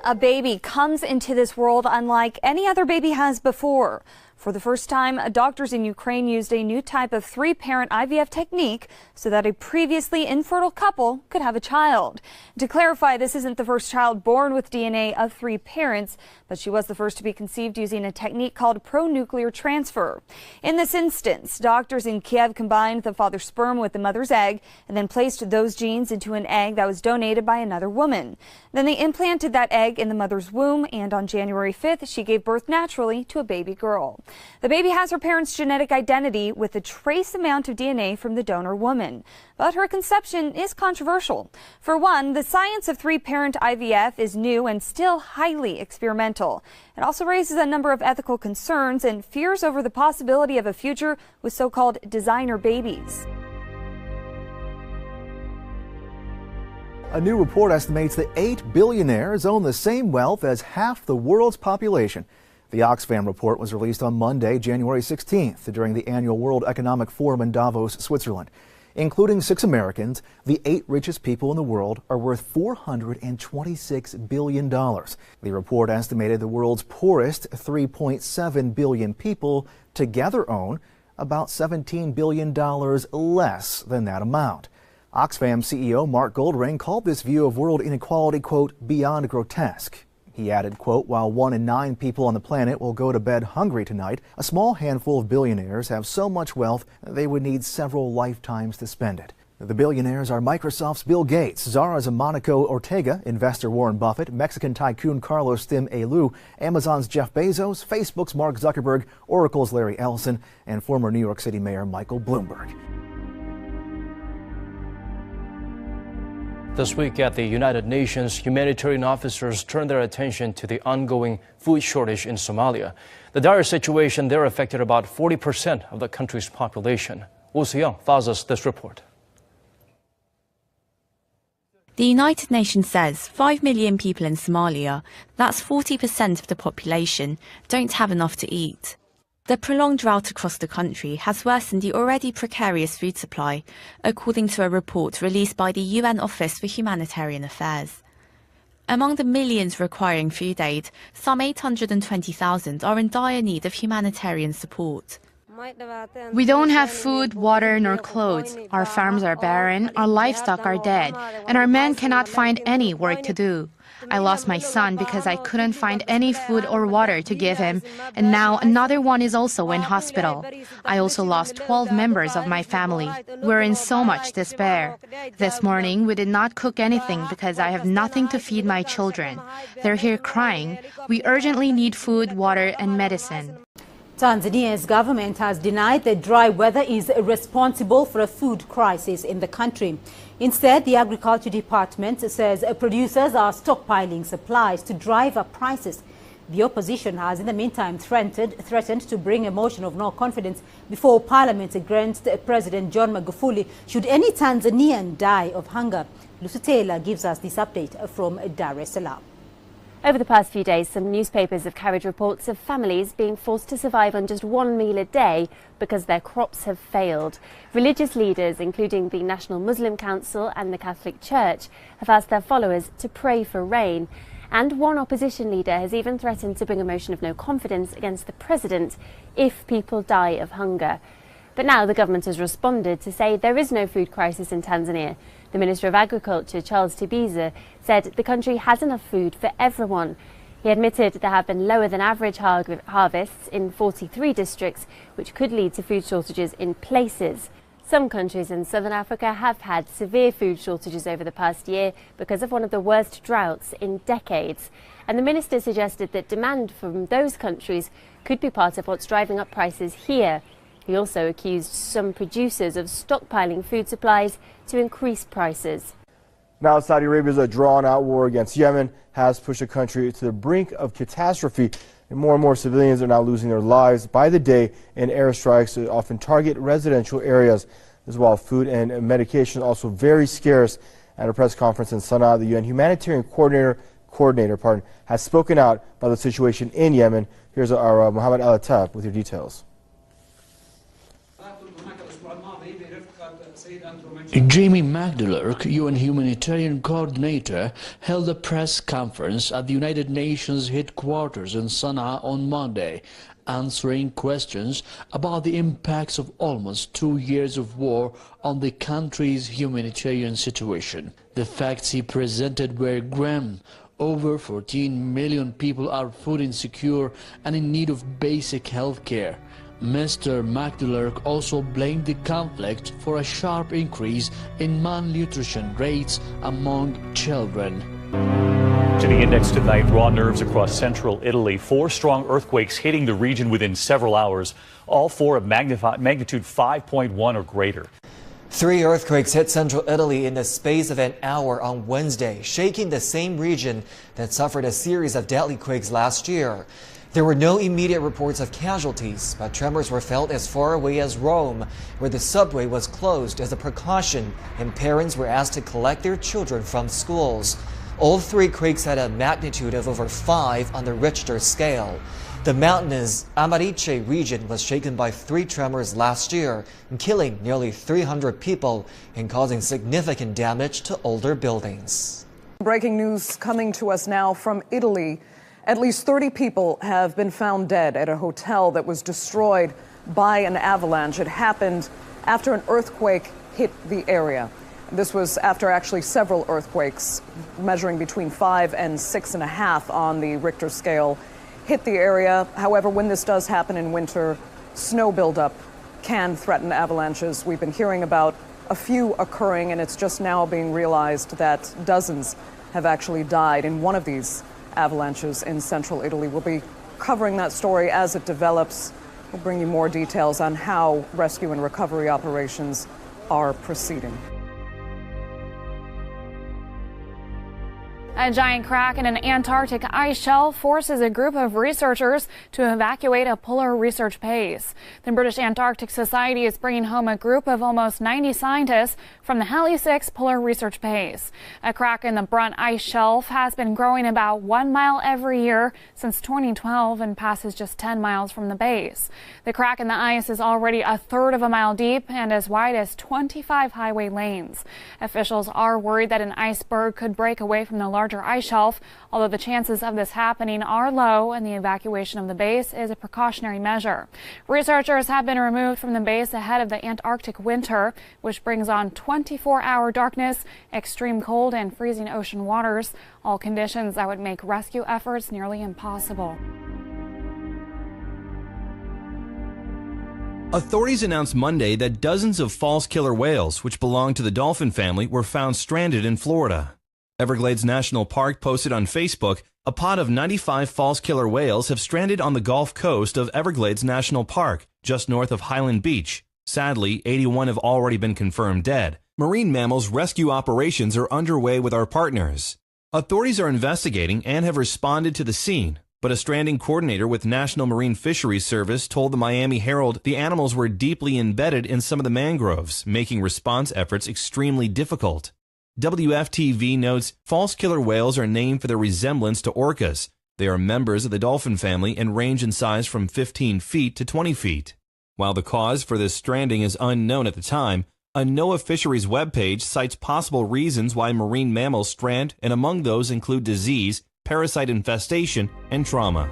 A baby comes into this world unlike any other baby has before. For the first time, doctors in Ukraine used a new type of three-parent IVF technique so that a previously infertile couple could have a child. To clarify, this isn't the first child born with DNA of three parents, but she was the first to be conceived using a technique called pronuclear transfer. In this instance, doctors in Kiev combined the father's sperm with the mother's egg and then placed those genes into an egg that was donated by another woman. Then they implanted that egg in the mother's womb, and on January 5th, she gave birth naturally to a baby girl. The baby has her parents' genetic identity with a trace amount of DNA from the donor woman. But her conception is controversial. For one, the science of three-parent IVF is new and still highly experimental. It also raises a number of ethical concerns and fears over the possibility of a future with so-called designer babies. A new report estimates that 8 billionaires own the same wealth as half the world's population. The Oxfam report was released on Monday, January 16th, during the annual World Economic Forum in Davos, Switzerland. Including 6 Americans, the 8 richest people in the world are worth $426 billion. The report estimated the world's poorest 3.7 billion people together own about $17 billion less than that amount. Oxfam CEO Mark Goldring called this view of world inequality, quote, beyond grotesque. He added, quote, while 1 in 9 people on the planet will go to bed hungry tonight, a small handful of billionaires have so much wealth they would need several lifetimes to spend it. The billionaires are Microsoft's Bill Gates, Zara's Monaco Ortega, investor Warren Buffett, Mexican tycoon Carlos Slim Helú, Amazon's Jeff Bezos, Facebook's Mark Zuckerberg, Oracle's Larry Ellison, and former New York City Mayor Michael Bloomberg. This week at the United Nations, humanitarian officers turned their attention to the ongoing food shortage in Somalia. The dire situation there affected about 40% of the country's population. Woo Se-young files us this report. The United Nations says 5 million people in Somalia, that's 40% of the population, don't have enough to eat. The prolonged drought across the country has worsened the already precarious food supply, according to a report released by the UN Office for Humanitarian Affairs. Among the millions requiring food aid, some 820,000 are in dire need of humanitarian support. We don't have food, water, nor clothes. Our farms are barren, our livestock are dead, and our men cannot find any work to do. I lost my son because I couldn't find any food or water to give him, and now another one is also in hospital. I also lost 12 members of my family. We're in so much despair. This morning we did not cook anything because I have nothing to feed my children. They're here crying. We urgently need food, water, and medicine. Tanzania's government has denied that dry weather is responsible for a food crisis in the country. Instead, the Agriculture Department says producers are stockpiling supplies to drive up prices. The opposition has, in the meantime, threatened to bring a motion of no confidence before Parliament against President John Magufuli should any Tanzanian die of hunger. Lucy Taylor gives us this update from Dar es Salaam. Over the past few days, some newspapers have carried reports of families being forced to survive on just one meal a day because their crops have failed. Religious leaders, including the National Muslim Council and the Catholic Church, have asked their followers to pray for rain. And one opposition leader has even threatened to bring a motion of no confidence against the president if people die of hunger. But now the government has responded to say there is no food crisis in Tanzania. The Minister of Agriculture, Charles Tibiza, said the country has enough food for everyone. He admitted there have been lower than average harvests in 43 districts, which could lead to food shortages in places. Some countries in southern Africa have had severe food shortages over the past year because of one of the worst droughts in decades. And the minister suggested that demand from those countries could be part of what's driving up prices here. He also accused some producers of stockpiling food supplies to increase prices. Now, Saudi Arabia's drawn-out war against Yemen has pushed the country to the brink of catastrophe, and more civilians are now losing their lives by the day in airstrikes that often target residential areas. As well, food and medication are also very scarce. At a press conference in Sana'a, the UN humanitarian coordinator has spoken out about the situation in Yemen. Here's our Mohammed Al-Attab with your details. Jamie Magdalurk, UN humanitarian coordinator, held a press conference at the United Nations headquarters in Sana'a on Monday, answering questions about the impacts of almost 2 years of war on the country's humanitarian situation. The facts he presented were grim. Over 14 million people are food insecure and in need of basic health care. Mr. Magdalurk also blamed the conflict for a sharp increase in malnutrition rates among children. To the index tonight, raw nerves across central Italy. 4 strong earthquakes hitting the region within several hours, all 4 of magnitude 5.1 or greater. 3 earthquakes hit central Italy in the space of an hour on Wednesday, shaking the same region that suffered a series of deadly quakes last year. There were no immediate reports of casualties, but tremors were felt as far away as Rome, where the subway was closed as a precaution and parents were asked to collect their children from schools. All 3 quakes had a magnitude of over 5 on the Richter scale. The mountainous Amaricce region was shaken by 3 tremors last year, killing nearly 300 people and causing significant damage to older buildings. Breaking news coming to us now from Italy. At least 30 people have been found dead at a hotel that was destroyed by an avalanche. It happened after an earthquake hit the area. This was after actually several earthquakes measuring between 5 and 6.5 on the Richter scale hit the area. However, when this does happen in winter, snow buildup can threaten avalanches. We've been hearing about a few occurring, and it's just now being realized that dozens have actually died in one of these avalanches in central Italy. We'll be covering that story as it develops. We'll bring you more details on how rescue and recovery operations are proceeding. A giant crack in an Antarctic ice shelf forces a group of researchers to evacuate a polar research base. The British Antarctic Society is bringing home a group of almost 90 scientists from the Halley 6 Polar Research Base. A crack in the Brunt ice shelf has been growing about 1 mile every year since 2012 and passes just 10 miles from the base. The crack in the ice is already 1/3 of a mile deep and as wide as 25 highway lanes. Officials are worried that an iceberg could break away from the larger ice shelf, although the chances of this happening are low and the evacuation of the base is a precautionary measure. Researchers have been removed from the base ahead of the Antarctic winter, which brings on 24-hour darkness, extreme cold, and freezing ocean waters, all conditions that would make rescue efforts nearly impossible. Authorities announced Monday that dozens of false killer whales, which belong to the dolphin family, were found stranded in Florida. Everglades National Park posted on Facebook, a pod of 95 false killer whales have stranded on the Gulf Coast of Everglades National Park, just north of Highland Beach. Sadly, 81 have already been confirmed dead. Marine mammals rescue operations are underway with our partners. Authorities are investigating and have responded to the scene, but a stranding coordinator with National Marine Fisheries Service told the Miami Herald the animals were deeply embedded in some of the mangroves, making response efforts extremely difficult. WFTV notes false killer whales are named for their resemblance to orcas. They are members of the dolphin family and range in size from 15 feet to 20 feet. While the cause for this stranding is unknown at the time, a NOAA Fisheries webpage cites possible reasons why marine mammals strand, and among those include disease, parasite infestation, and trauma.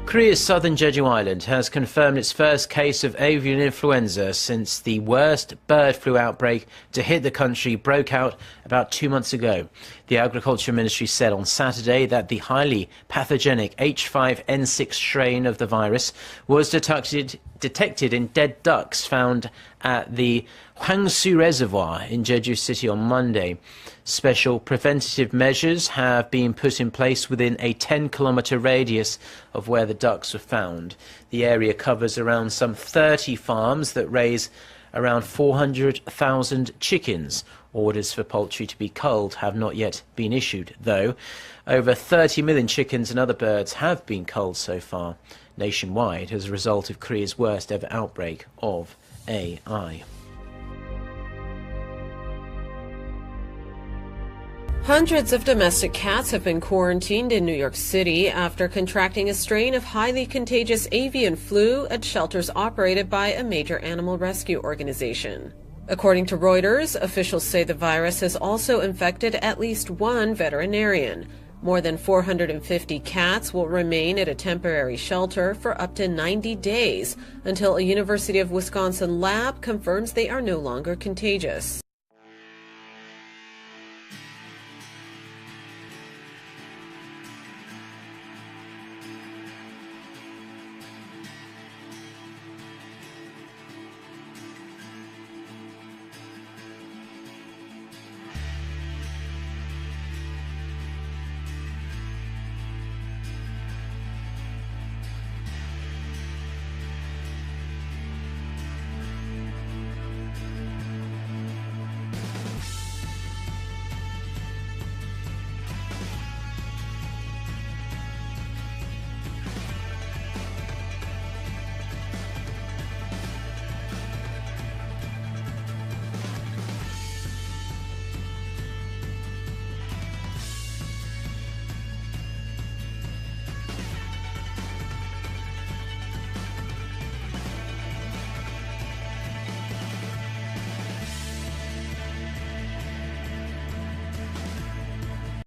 Korea's southern Jeju Island has confirmed its first case of avian influenza since the worst bird flu outbreak to hit the country broke out about 2 months ago. The Agriculture Ministry said on Saturday that the highly pathogenic H5N6 strain of the virus was detected in dead ducks found at the Hwangsu Reservoir in Jeju City on Monday. Special preventative measures have been put in place within a 10-kilometre radius of where the ducks were found. The area covers around some 30 farms that raise around 400,000 chickens. Orders for poultry to be culled have not yet been issued, though. Over 30 million chickens and other birds have been culled so far nationwide as a result of Korea's worst ever outbreak of AI. Hundreds of domestic cats have been quarantined in New York City after contracting a strain of highly contagious avian flu at shelters operated by a major animal rescue organization. According to Reuters, officials say the virus has also infected at least one veterinarian. More than 450 cats will remain at a temporary shelter for up to 90 days until a University of Wisconsin lab confirms they are no longer contagious.